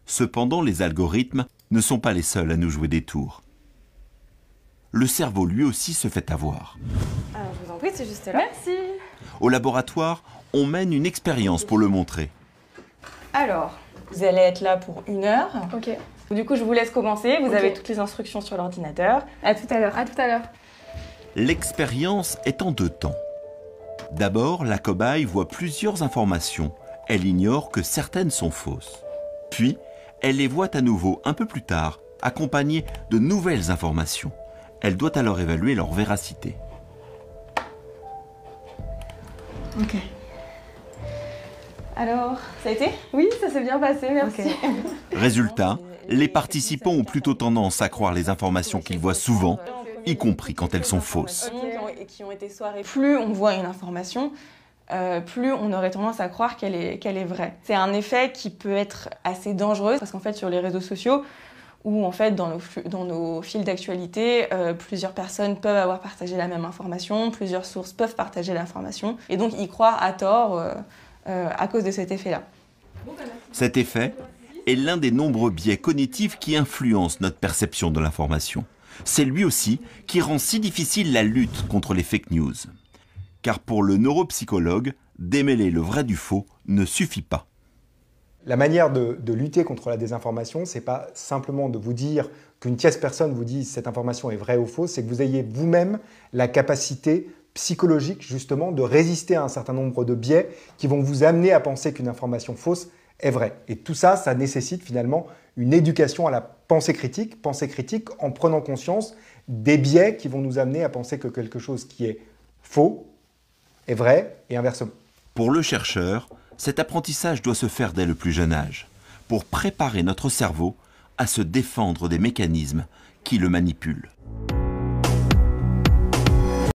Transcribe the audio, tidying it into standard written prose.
Cependant, les algorithmes ne sont pas les seuls à nous jouer des tours. Le cerveau lui aussi se fait avoir. Alors, je vous en prie, c'est juste là. Merci. Au laboratoire, on mène une expérience pour le montrer. Alors, vous allez être là pour 1 heure. Ok. Du coup, je vous laisse commencer. Vous Ok. avez toutes les instructions sur l'ordinateur. À tout à l'heure. À tout à l'heure. L'expérience est en 2 temps. D'abord, la cobaye voit plusieurs informations. Elle ignore que certaines sont fausses. Puis, elle les voit à nouveau un peu plus tard, accompagnées de nouvelles informations. Elle doit alors évaluer leur véracité. Ok. Alors, ça a été? Oui, ça s'est bien passé, merci. Ok. Résultat, les participants ont plutôt tendance à croire les informations qu'ils voient souvent, y compris quand elles sont fausses. Qui ont été soirées. Plus on voit une information, plus on aurait tendance à croire qu'elle est vraie. C'est un effet qui peut être assez dangereux parce qu'en fait sur les réseaux sociaux ou en fait dans nos fils d'actualité, plusieurs personnes peuvent avoir partagé la même information, plusieurs sources peuvent partager l'information et donc y croire à tort à cause de cet effet-là. Cet effet est l'un des nombreux biais cognitifs qui influencent notre perception de l'information. C'est lui aussi qui rend si difficile la lutte contre les fake news. Car pour le neuropsychologue, démêler le vrai du faux ne suffit pas. La manière de lutter contre la désinformation, ce n'est pas simplement de vous dire qu'une tierce personne vous dise cette information est vraie ou fausse, c'est que vous ayez vous-même la capacité psychologique justement de résister à un certain nombre de biais qui vont vous amener à penser qu'une information fausse est vraie. Et tout ça, ça nécessite finalement une éducation à la pensée critique en prenant conscience des biais qui vont nous amener à penser que quelque chose qui est faux est vrai et inversement. Pour le chercheur, cet apprentissage doit se faire dès le plus jeune âge, pour préparer notre cerveau à se défendre des mécanismes qui le manipulent.